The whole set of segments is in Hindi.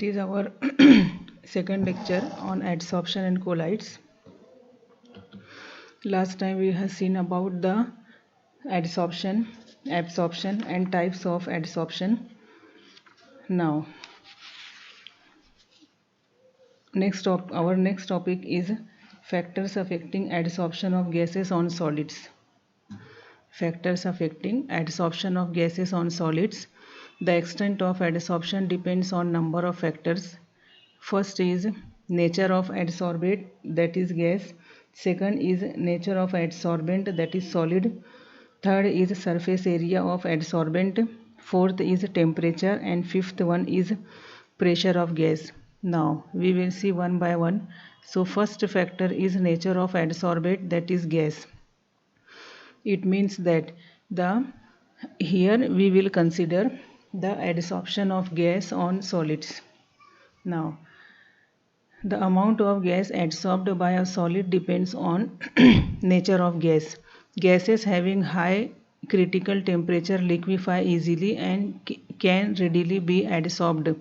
It is our second lecture on adsorption and colloids. Last time we have seen about the adsorption, absorption and types of adsorption. Now, our next topic is factors affecting adsorption of gases on solids. Factors affecting adsorption of gases on solids. The extent of adsorption depends on number of factors. First is nature of adsorbate, that is gas. Second is nature of adsorbent, that is solid. Third is surface area of adsorbent. Fourth is temperature, and fifth one is pressure of gas. Now we will see one by one. So first factor is nature of adsorbate, that is gas. It means that here we will consider the adsorption of gas on solids. Now, the amount of gas adsorbed by a solid depends on nature of gas. Gases having high critical temperature liquefy easily and can readily be adsorbed.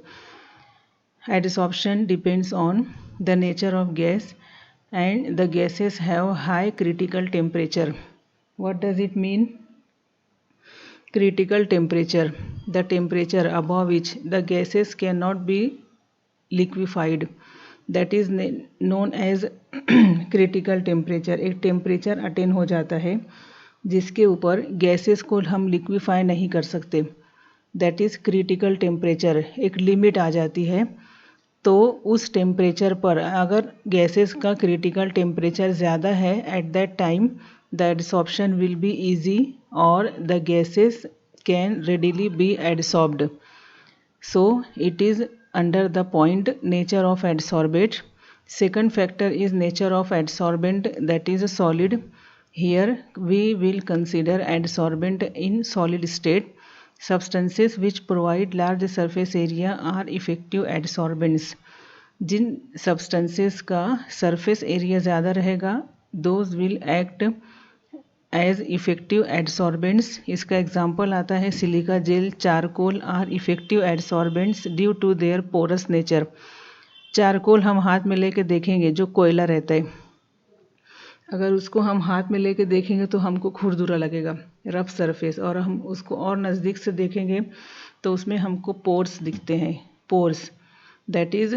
Adsorption depends on the nature of gas, and the gases have high critical temperature. What does it mean? Critical temperature, the temperature above which the gases cannot be liquefied, that is known as critical temperature. एक टेम्परेचर अटेन हो जाता है जिसके ऊपर गैसेस को हम लिक्विफाई नहीं कर सकते, दैट इज़ क्रिटिकल टेम्परेचर. एक लिमिट आ जाती है, तो उस टेम्परेचर पर अगर गैसेस का क्रिटिकल टेम्परेचर ज़्यादा है, at that time the adsorption will be easy or the gases can readily be adsorbed. So it is under the point nature of adsorbate. Second factor is nature of adsorbent, that is a solid. Here we will consider adsorbent in solid state. Substances which provide large surface area are effective adsorbents. जिन substances का surface area ज़्यादा रहेगा, those will act as effective adsorbents. इसका एग्जाम्पल आता है silica gel, charcoal are effective adsorbents due to their porous nature. Charcoal हम हाथ में लेके देखेंगे, जो कोयला रहता है, अगर उसको हम हाथ में लेके देखेंगे तो हमको खुरदुरा लगेगा, रफ सरफेस, और हम उसको और नज़दीक से देखेंगे तो उसमें हमको पोर्स दिखते हैं, pores. That is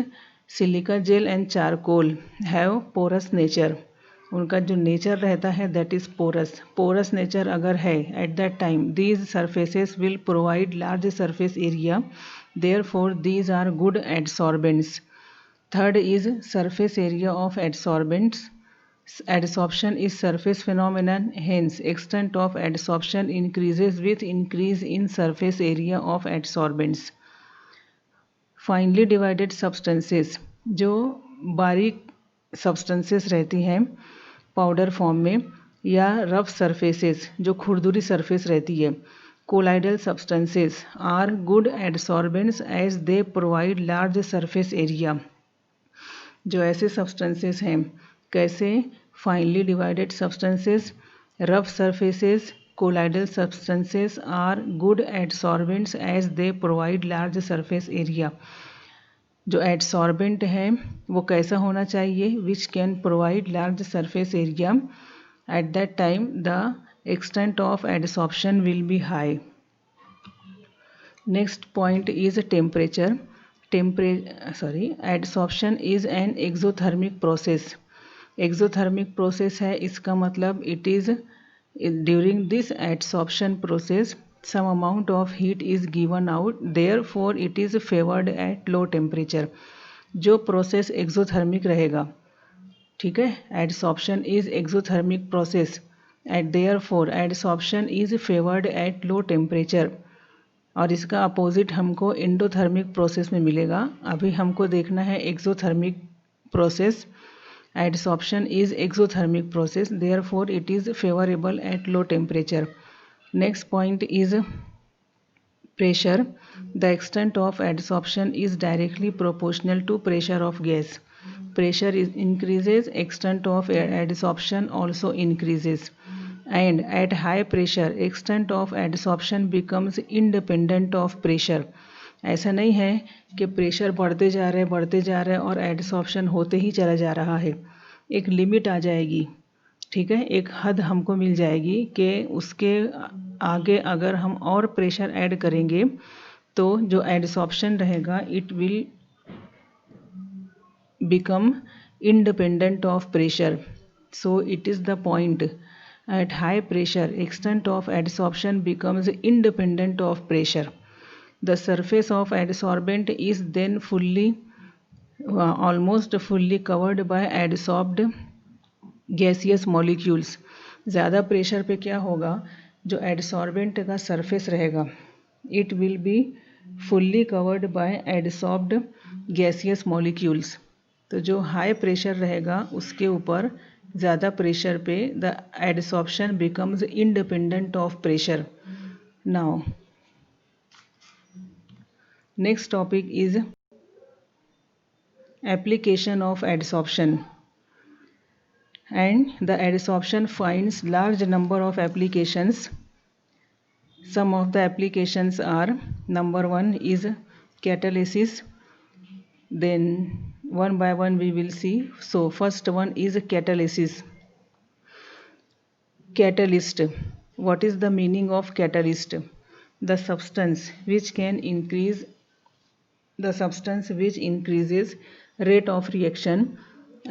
silica gel and charcoal have porous nature. उनका जो नेचर रहता है that is porous. Porous nature अगर है at that time, these surfaces will provide large surface area, therefore these are good adsorbents. Third is surface area of adsorbents. Adsorption is surface phenomenon, hence extent of adsorption increases with increase in surface area of adsorbents. Finely divided substances, जो बारीक substances रहती हैं पाउडर फॉर्म में, या रफ सरफेसेस जो खुरदुरी सरफेस रहती है, colloidal substances are good adsorbents as they provide large surface area. जो ऐसे सब्सटेंसेस हैं, कैसे? Finely divided substances, rough surfaces, colloidal substances are good adsorbents as they provide large surface area. जो एडसॉर्बेंट है वो कैसा होना चाहिए? Which can provide large surface area. At that time the extent of adsorption will be high. Next point is temperature. Adsorption is an exothermic process. Exothermic process है, इसका मतलब it is during this adsorption process some amount of heat is given out, therefore it is favored at low temperature. जो प्रोसेस एक्सोथर्मिक रहेगा, ठीक है, adsorption is exothermic process, at therefore adsorption is favoured at low temperature. और इसका अपोजिट हमको एंडोथर्मिक प्रोसेस में मिलेगा. अभी हमको देखना है exothermic process. Adsorption is exothermic process, therefore it is favourable eight low temperature. Next point is pressure. The extent of adsorption is directly proportional to pressure of gas. Pressure increases, extent of adsorption also increases. And at high pressure, extent of adsorption becomes independent of pressure. ऐसा नहीं है कि प्रेशर बढ़ते जा रहे हैं और एडसॉर्प्शन होते ही चला जा रहा है। एक लिमिट आ जाएगी, ठीक है, एक हद हमको मिल जाएगी कि उसके आगे अगर हम और प्रेशर ऐड करेंगे तो जो एडसॉर्प्शन रहेगा it will become independent of pressure. So it is the point. At high pressure, extent of adsorption becomes independent of pressure. The surface of adsorbent is then almost fully covered by adsorbed gaseous molecules. ज़्यादा प्रेशर पे क्या होगा, जो एडसॉर्बेंट का सरफेस रहेगा it will be fully covered by adsorbed gaseous molecules. तो जो हाई प्रेशर रहेगा उसके ऊपर ज़्यादा प्रेशर पे the adsorption becomes independent of pressure. Now next topic is application of adsorption, and the adsorption finds large number of applications. Some of the applications are, number one is catalysis. Then one by one we will see. So first one is catalysis. Catalyst, what is the meaning of catalyst? The substance which increases rate of reaction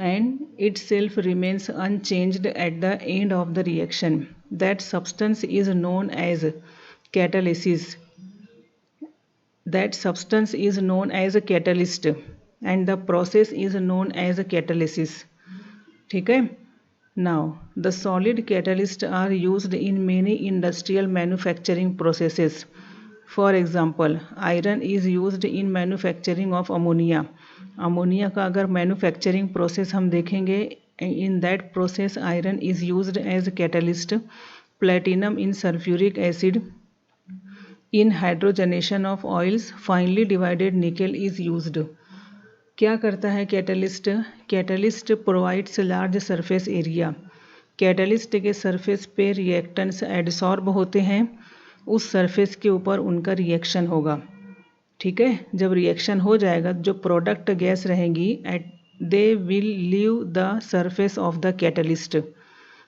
and itself remains unchanged at the end of the reaction. That substance is known as catalysis. That substance is known as a catalyst and the process is known as a catalysis. ठीक है? Now, the solid catalysts are used in many industrial manufacturing processes. For example, iron is used in manufacturing of ammonia. Ammonia का अगर मैन्युफैक्चरिंग प्रोसेस हम देखेंगे, in that process iron is used as catalyst. Platinum in sulphuric acid, in hydrogenation of oils, finely divided nickel is used. क्या करता है catalyst? Catalyst provides large surface area. Catalyst के सरफेस पे रिएक्टेंट्स एडसॉर्ब होते हैं, उस सरफेस के ऊपर उनका रिएक्शन होगा. ठीक है, जब रिएक्शन हो जाएगा जो प्रोडक्ट गैस रहेंगी they will leave the surface of the catalyst.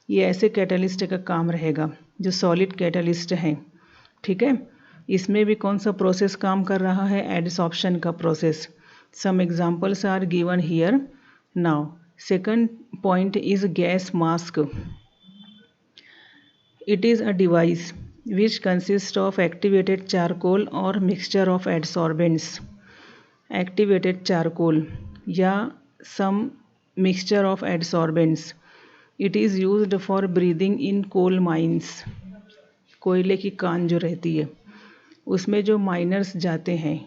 ये ऐसे कैटलिस्ट का काम रहेगा जो सॉलिड कैटलिस्ट हैं. ठीक है, इसमें भी कौन सा प्रोसेस काम कर रहा है? एडसॉर्प्शन का process. Some examples are given here. Now second point is gas mask. It is a device which consists of activated charcoal or mixture of adsorbents. Activated charcoal या some mixture of adsorbents. It is used for breathing in coal mines. कोयले की कान जो रहती है उसमें जो माइनर्स जाते हैं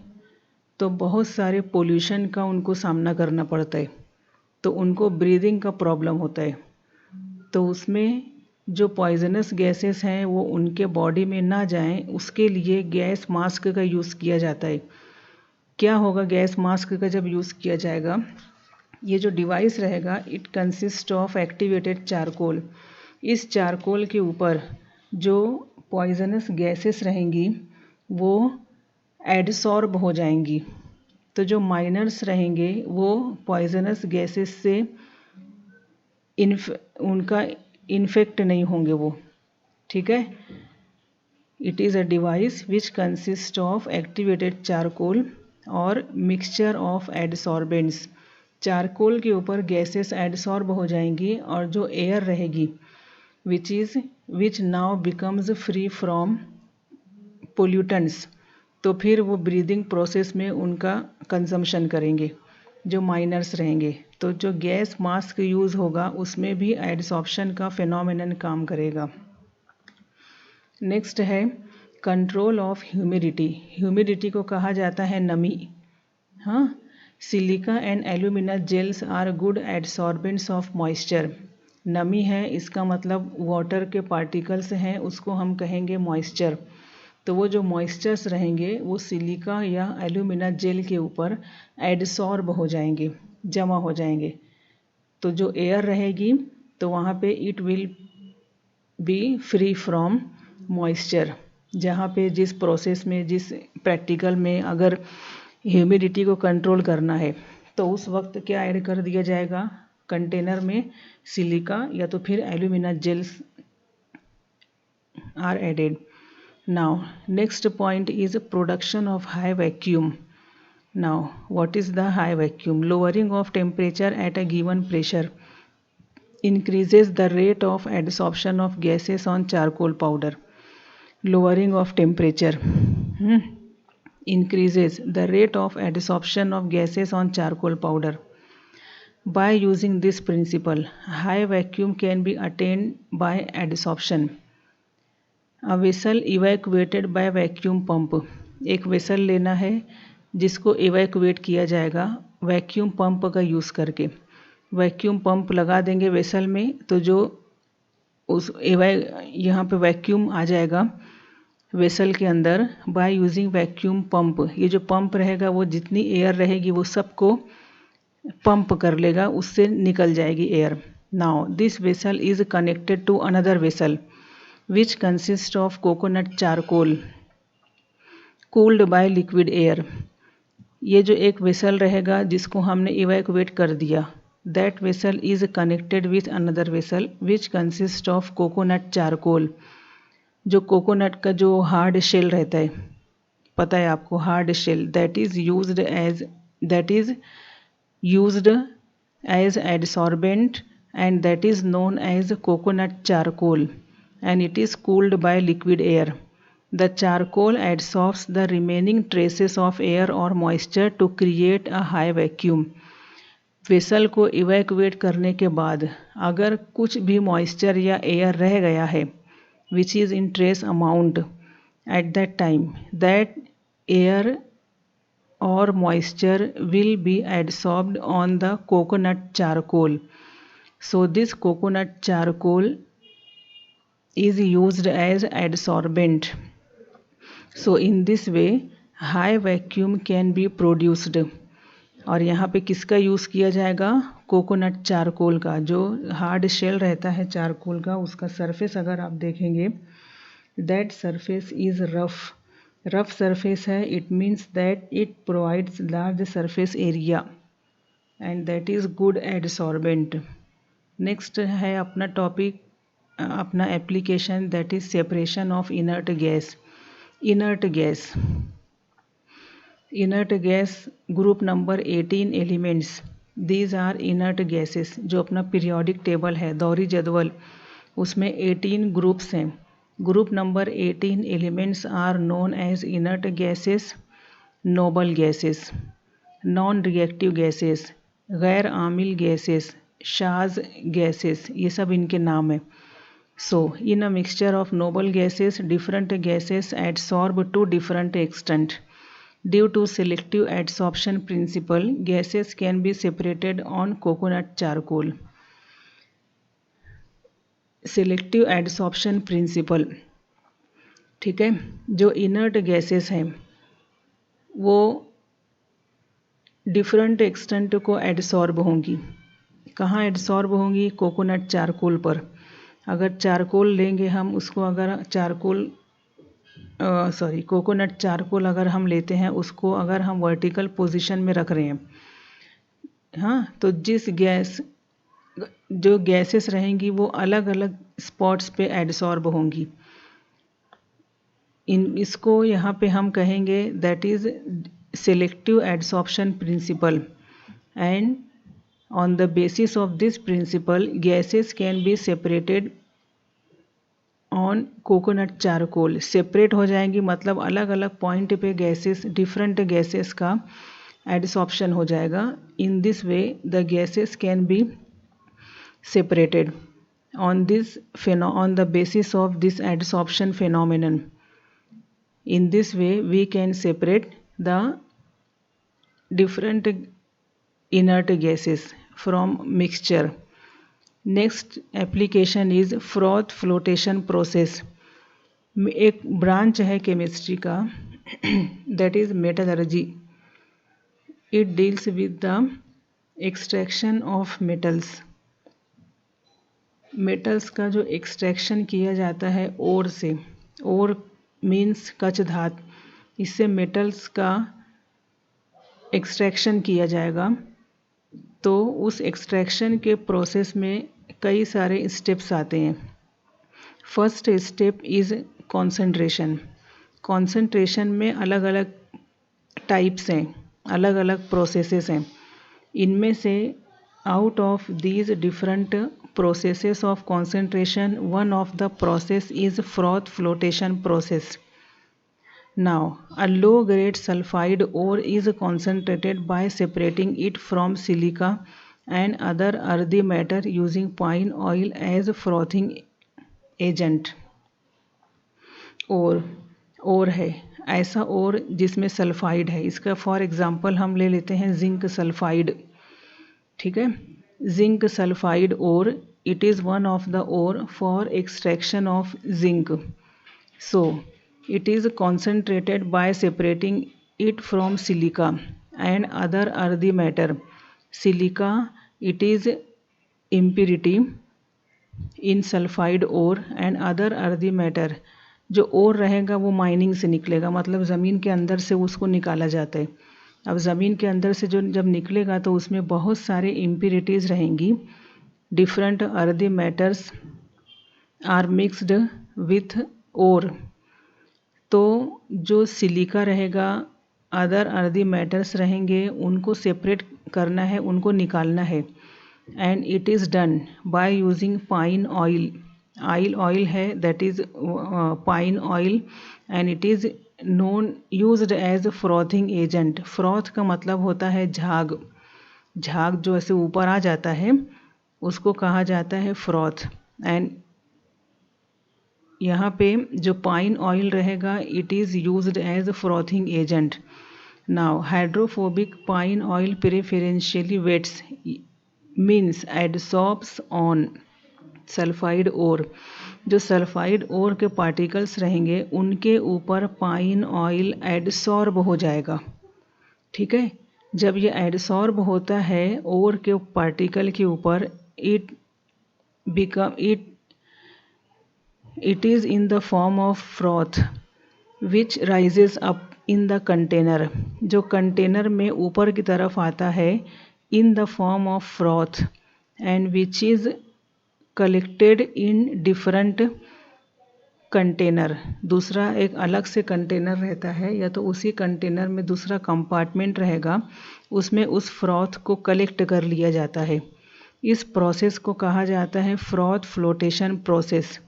तो बहुत सारे पोल्यूशन का उनको सामना करना पड़ता है, तो उनको ब्रीदिंग का प्रॉब्लम होता है. तो उसमें जो पॉइजनस गैसेस हैं वो उनके बॉडी में ना जाएं, उसके लिए गैस मास्क का यूज़ किया जाता है. क्या होगा गैस मास्क का जब यूज़ किया जाएगा? ये जो डिवाइस रहेगा it consist of activated charcoal. इस चारकोल के ऊपर जो पॉइजनस गैसेस रहेंगी वो एडसॉर्ब हो जाएंगी. तो जो माइनर्स रहेंगे वो पॉइजनस गैसेस से उनका इन्फेक्ट नहीं होंगे वो. ठीक है, it is a device which consist of activated charcoal और मिक्सचर ऑफ एडसॉर्बेंट्स. चारकोल के ऊपर गैसेस एडसॉर्ब हो जाएंगी और जो एयर रहेगी which now becomes free from pollutants, तो फिर वो ब्रीदिंग प्रोसेस में उनका कंजम्पशन करेंगे जो माइनर्स रहेंगे. तो जो गैस मास्क यूज़ होगा उसमें भी एडसॉर्प्शन का फिनोमेनन काम करेगा. नेक्स्ट है कंट्रोल ऑफ ह्यूमिडिटी. ह्यूमिडिटी को कहा जाता है नमी. हाँ, silica and alumina gels are good adsorbents of moisture. नमी है इसका मतलब वाटर के पार्टिकल्स हैं, उसको हम कहेंगे मॉइस्चर. तो वो जो मॉइस्चर्स रहेंगे वो सिलिका या एल्यूमिना जेल के ऊपर एडसॉर्ब हो जाएंगे, जमा हो जाएंगे. तो जो एयर रहेगी तो वहाँ पे it will B free from moisture. जहाँ पे जिस प्रोसेस में, जिस प्रैक्टिकल में अगर ह्यूमिडिटी को कंट्रोल करना है तो उस वक्त क्या ऐड कर दिया जाएगा, कंटेनर में सिलिका या तो फिर alumina gels are added. Now next point is production of high vacuum. Now what is the high vacuum? Lowering of temperature at a given pressure increases the rate of adsorption of gases on charcoal powder. Lowering of temperature increases the rate of adsorption of gases on charcoal powder. By using this principle, high vacuum can be attained by adsorption. A vessel evacuated by vacuum pump. एक वेसल लेना है जिसको इवैक्यूएट किया जाएगा वैक्यूम पंप का यूज़ करके। वैक्यूम पंप लगा देंगे वेसल में तो जो उस यहाँ पे वैक्यूम आ जाएगा वेसल के अंदर बाय यूजिंग वैक्यूम पंप। ये जो पंप रहेगा वो जितनी एयर रहेगी वो सबको पंप कर लेगा, उससे निकल जाएगी air. Now this vessel is connected to another vessel which consists of coconut charcoal cooled by liquid air. ये जो एक वेसल रहेगा जिसको हमने इवैक्यूएट कर दिया, that vessel is connected with another vessel which consists of coconut charcoal. जो कोकोनट का जो हार्ड शेल रहता है, पता है आपको, hard shell, that is used as adsorbent and that is known as coconut charcoal and it is cooled by liquid air. The charcoal adsorbs the remaining traces of air or moisture to create a high vacuum. Vessel को इवैक्यूएट करने के बाद अगर कुछ भी मॉइस्चर या एयर रह गया है विच is in trace amount at that time, that air or moisture will be adsorbed on the coconut charcoal. So this coconut charcoal is used as adsorbent. So in this way high vacuum can be produced. और यहाँ पे किसका यूज़ किया जाएगा, कोकोनट चारकोल का। जो हार्ड शेल रहता है चारकोल का, उसका सरफेस अगर आप देखेंगे that surface is rough surface है, it means that it provides large surface area and that is good adsorbent. Next है अपना टॉपिक, अपना application, that is separation of inert gas. Inert gas group number 18 elements, these are inert gases. जो अपना पीरियोडिक टेबल है, दौरी जदवल, उसमें 18 ग्रुप्स हैं। Group number 18 elements are known as inert gases, noble gases, non reactive gases, गैर आमिल गैसेस, शाज गैसेस, ये सब इनके नाम है। So in a mixture of noble gases different gases adsorb to different extent. Due to selective adsorption principle, gases can be separated on coconut charcoal. Selective adsorption principle, ठीक है। जो इनर्ट गैसेस हैं वो डिफरेंट एक्सटेंट को एडसॉर्ब होंगी। कहाँ एडसॉर्ब होंगी, कोकोनट चारकोल पर। अगर चारकोल लेंगे हम उसको, अगर कोकोनट चारकोल अगर हम लेते हैं उसको, अगर हम वर्टिकल पोजीशन में रख रहे हैं, हाँ, तो जो गैसेस रहेंगी वो अलग अलग स्पॉट्स पे एडसॉर्ब होंगी। इसको यहाँ पे हम कहेंगे that is selective adsorption principle and on the basis of this principle gases can be separated on coconut charcoal. Separate हो जाएंगी मतलब अलग अलग पॉइंट पे गैसेस, डिफरेंट गैसेस का एडसॉर्प्शन हो जाएगा। In this way the gases can be separated on the basis of this adsorption phenomenon. In this way we can separate the different inert gases from mixture. Next application is froth flotation process. एक ब्रांच है केमिस्ट्री का that is metallurgy. It deals with the extraction of metals. Metals का जो एक्सट्रैक्शन किया जाता है ओर से, ओर मीन्स कच्छ धात, इससे मेटल्स का एक्सट्रैक्शन किया जाएगा। तो उस एक्सट्रैक्शन के प्रोसेस में कई सारे स्टेप्स आते हैं। First step is concentration. Concentration में अलग अलग टाइप्स हैं, अलग अलग प्रोसेसेस हैं। इनमें से out of these different processes of concentration, one of the process is froth flotation process. Now, a low-grade sulfide ore is concentrated by separating it from silica and other earthy matter using pine oil as frothing agent. और है ऐसा और जिसमें सल्फाइड है। इसका फॉर एग्जांपल हम ले लेते हैं जिंक सल्फाइड। ठीक है, जिंक सल्फाइड और it is one of the ore for extraction of zinc. So it is concentrated by separating it from silica and other earthy matter. Silica it is impurity in sulphide ore and other earthy matter. जो ओर रहेगा वो माइनिंग से निकलेगा, मतलब ज़मीन के अंदर से उसको निकाला जाता है। अब ज़मीन के अंदर से जो जब निकलेगा तो उसमें बहुत सारे इम्प्योरिटीज़ रहेंगी। Different earthy matters are mixed with ore. तो जो सिलिका रहेगा, अदर अर्दी मैटर्स रहेंगे, उनको सेपरेट करना है, उनको निकालना है। And it is done by using pine oil. Oil है that is pine oil and it is known used as frothing agent. Froth का मतलब होता है झाग। झाग जो ऐसे ऊपर आ जाता है उसको कहा जाता है फ्रॉथ। एंड यहाँ पे जो पाइन ऑयल रहेगा it is used as frothing agent. Now hydrophobic pine oil preferentially wets means adsorbs on sulphide ore. जो सल्फाइड ओर के पार्टिकल्स रहेंगे उनके ऊपर पाइन ऑयल एडसॉर्ब हो जाएगा। ठीक है, जब ये एडसॉर्ब होता है ओर के पार्टिकल के ऊपर, it is in the form of froth which rises up in the container। जो कंटेनर में ऊपर की तरफ आता है in the form of froth and which is collected in different container. दूसरा एक अलग से कंटेनर रहता है, या तो उसी कंटेनर में दूसरा कंपार्टमेंट रहेगा, उसमें उस फ्रॉथ को कलेक्ट कर लिया जाता है। इस प्रोसेस को कहा जाता है फ्रॉथ फ्लोटेशन प्रोसेस।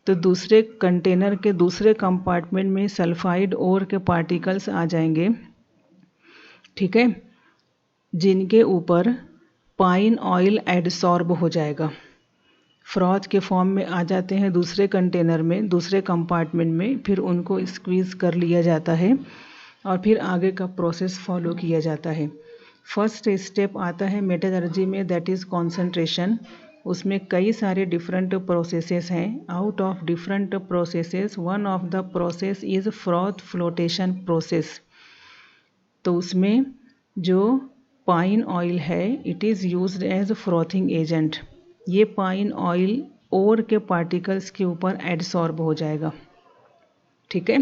तो दूसरे कंटेनर के दूसरे कंपार्टमेंट में सल्फाइड ओर के पार्टिकल्स आ जाएंगे, ठीक है, जिनके ऊपर पाइन ऑयल एडसॉर्ब हो जाएगा। फ्रॉथ के फॉर्म में आ जाते हैं दूसरे कंटेनर में, दूसरे कंपार्टमेंट में, फिर उनको स्क्वीज़ कर लिया जाता है और फिर आगे का प्रोसेस फॉलो किया जाता है। फर्स्ट स्टेप आता है मेटलर्जी में, दैट इज़ कॉन्सेंट्रेशन। उसमें कई सारे डिफरेंट प्रोसेसेस हैं। Out of different processes one of the process is froth flotation process. तो उसमें जो पाइन ऑयल है it is used as frothing agent. ये पाइन ऑयल ओर के पार्टिकल्स के ऊपर एडसॉर्ब हो जाएगा, ठीक है,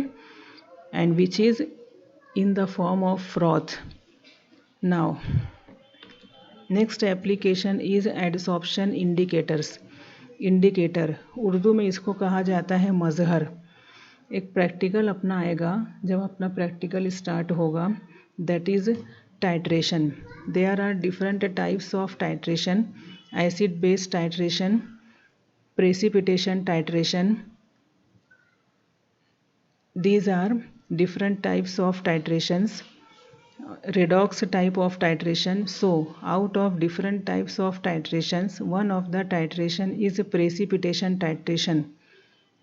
and which is in the form of froth. Now next application is adsorption indicators. Indicator Urdu में इसको कहा जाता है मज़हर। एक प्रैक्टिकल अपना आएगा, जब अपना प्रैक्टिकल स्टार्ट होगा, that is titration. There are different types of titration: acid base titration, precipitation titration. These are different types of titrations. Redox type of titration. So out of different types of titrations, one of the titration is precipitation titration.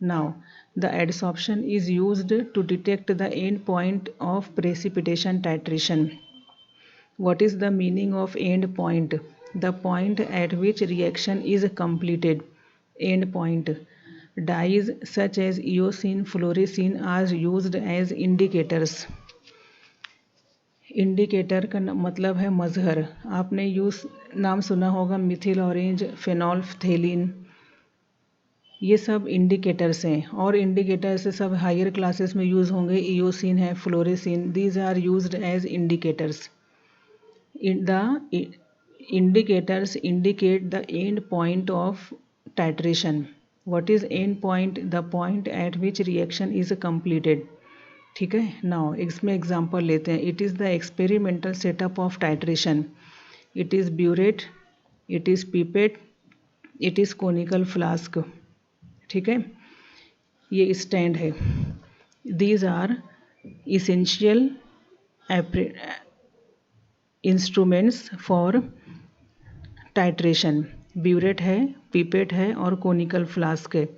Now the adsorption is used to detect the end point of precipitation titration. What is the meaning of end point? The point at which reaction is completed. End point. Dyes such as eosine, fluorescein are used as indicators. Indicator का मतलब है मज़हर। आपने नाम सुना होगा मिथिल ऑरेंज, फेनोल्फथेलिन, ये सब इंडिकेटर्स हैं, और इंडिकेटर्स से सब हायर क्लासेस में यूज़ होंगे। ईओसिन है, fluorescein, these are used as indicators. The indicators indicate the end point of titration. What is end point? The point at which reaction is completed. ठीक है, नाउ इसमें एग्जांपल लेते हैं। It is the experimental setup of titration. It is burette, it is pipette, it is conical flask. ठीक है, ये स्टैंड है। These are essential instruments for titration. Burette है, पिपेट है और कोनिकल फ्लास्क है।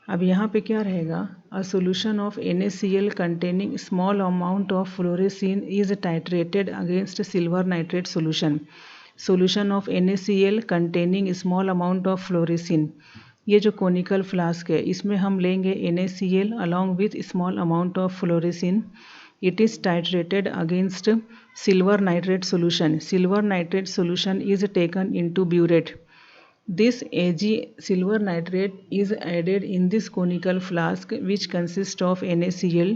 अब यहाँ पे क्या रहेगा? A solution of NaCl containing small amount of fluorescein is titrated against silver nitrate solution. Solution of NaCl containing small amount of fluorescein, ये जो कोनिकल फ्लास्क है इसमें हम लेंगे NaCl along with small amount of fluorescein. It is titrated against silver nitrate solution. Silver nitrate solution is taken into burette. This Ag silver nitrate is added in this conical flask which consists of NaCl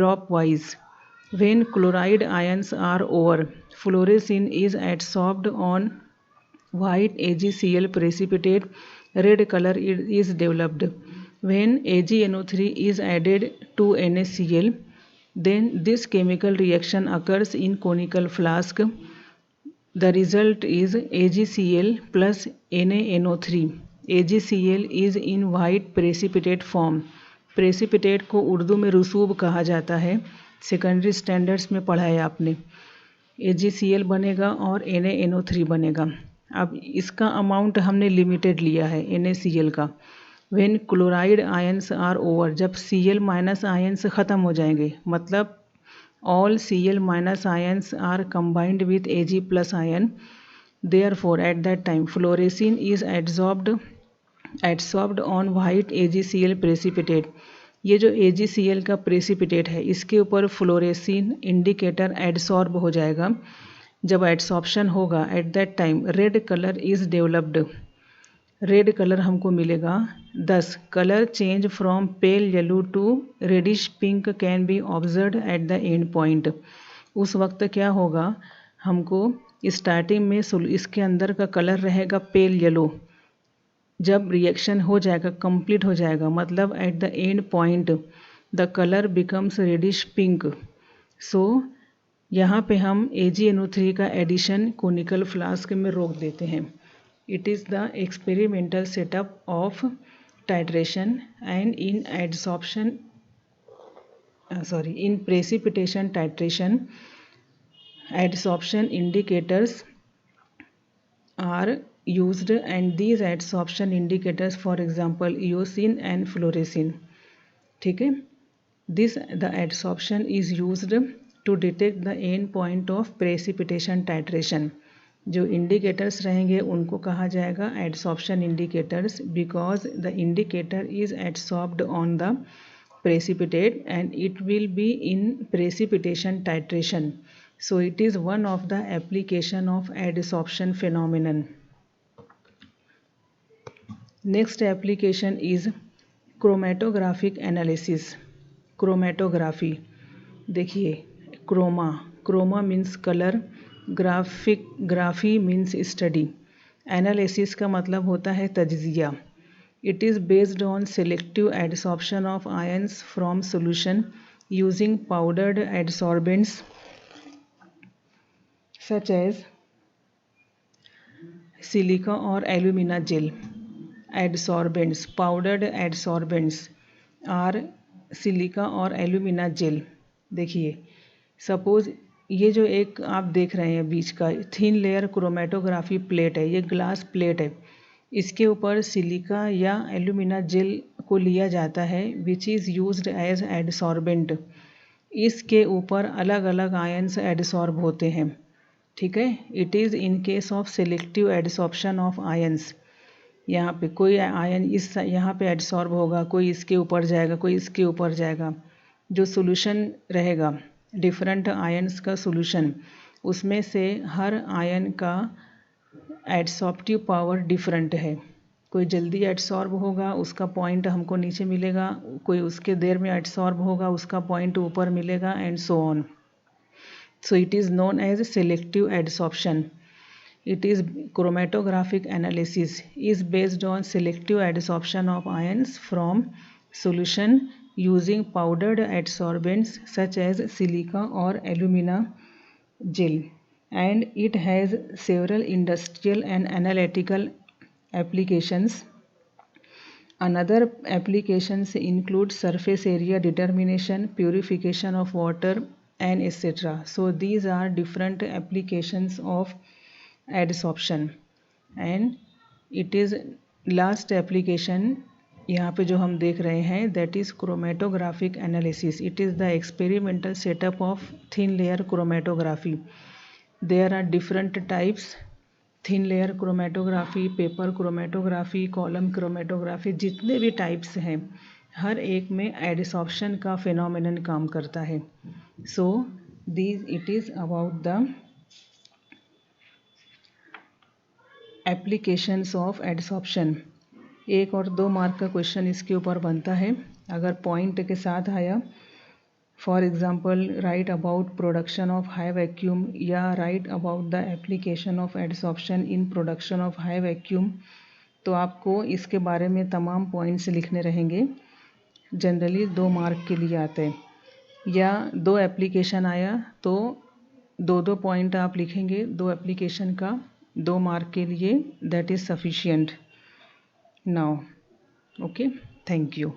dropwise. When chloride ions are over, fluorescein is adsorbed on white AgCl precipitate. Red color is developed. When AgNO3 is added to NaCl, then this chemical reaction occurs in conical flask. The result is AgCl plus NaNO3. AgCl is in white precipitate form. Precipitate को उर्दू में रसूब कहा जाता है, सेकेंडरी स्टैंडर्ड्स में पढ़ा है आपने। AgCl बनेगा और NaNO3 बनेगा। अब इसका अमाउंट हमने लिमिटेड लिया है NaCl का। When chloride ions are over, जब Cl माइनस आयन्स ख़त्म हो जाएंगे, मतलब all Cl minus ions are combined with Ag plus ion, therefore at that time fluorescein is adsorbed on white AgCl precipitate. ये जो AgCl का प्रेसिपिटेट है इसके ऊपर फ्लोरेसिन इंडिकेटर एडसॉर्ब हो जाएगा। जब एडसॉर्प्शन होगा at that time red colour is developed. Red colour हमको मिलेगा। 10 colour change from pale yellow to reddish pink can be observe at the end point. उस वक्त क्या होगा, हमको स्टार्टिंग में इसके अंदर का कलर रहेगा पेल येलो। जब रिएक्शन हो जाएगा, कंप्लीट हो जाएगा, मतलब at the end point the colour becomes reddish pink. So यहाँ पे हम AgNO3 का एडिशन कोनिकल फ्लास्क में रोक देते हैं। It is the experimental setup of titration, and in precipitation titration, adsorption indicators are used, and these adsorption indicators, for example, eosin and fluorescein. ठीक है, the adsorption is used to detect the end point of precipitation titration. जो इंडिकेटर्स रहेंगे उनको कहा जाएगा adsorption indicators, because the indicator is adsorbed on the precipitate and it will be in precipitation titration. So it is one of the application of adsorption phenomenon. Next application is chromatographic analysis. Chromatography, देखिए, chroma means colour, graphy means study, analysis का मतलब होता है तज्जिया. It is based on selective adsorption of ions from solution using powdered adsorbents such as silica और alumina gel. Adsorbents, powdered adsorbents are silica और एल्यूमिना जेल. देखिए, सपोज ये जो एक आप देख रहे हैं बीच का थिन लेयर क्रोमेटोग्राफी प्लेट है, ये ग्लास प्लेट है, इसके ऊपर सिलिका या एल्यूमिना जेल को लिया जाता है विच इज़ यूज्ड एज एडसॉर्बेंट. इसके ऊपर अलग अलग आयन्स एडसॉर्ब होते हैं. ठीक है, it is in case of selective adsorption of ions. यहाँ पे कोई आयन इस यहाँ पे एडसॉर्ब होगा, कोई इसके ऊपर जाएगा, कोई इसके ऊपर जाएगा. जो सोल्यूशन रहेगा, डिफरेंट आयन्स का सोल्यूशन, उसमें से हर आयन का एडसॉर्प्टिव पावर डिफरेंट है. कोई जल्दी एडसॉर्ब होगा उसका पॉइंट हमको नीचे मिलेगा, कोई उसके देर में एडसॉर्ब होगा उसका पॉइंट ऊपर मिलेगा, and so on. So it is known as selective adsorption. It is chromatographic analysis is based on selective adsorption of ions from solution using powdered adsorbents such as silica or alumina gel, and it has several industrial and analytical applications. Another applications include surface area determination, purification of water, and etc. So these are different applications of adsorption. And it is last application यहाँ पे जो हम देख रहे हैं that is chromatographic analysis. It is the experimental setup of thin layer chromatography. There are different types: thin layer chromatography, paper chromatography, column chromatography. जितने भी टाइप्स हैं हर एक में एडसॉर्प्शन का फिनोमेनन काम करता है. So these it is about the applications of adsorption. 1 और 2 मार्क का क्वेश्चन इसके ऊपर बनता है अगर पॉइंट के साथ आया. For example write about production of high vacuum या write about the application of adsorption in production of high vacuum. तो आपको इसके बारे में तमाम पॉइंट्स लिखने रहेंगे. जनरली 2 मार्क के लिए आते हैं. या 2 एप्लीकेशन आया तो 2 पॉइंट आप लिखेंगे 2 एप्लीकेशन का 2 मार्क के लिए. That is sufficient now. Okay, thank you.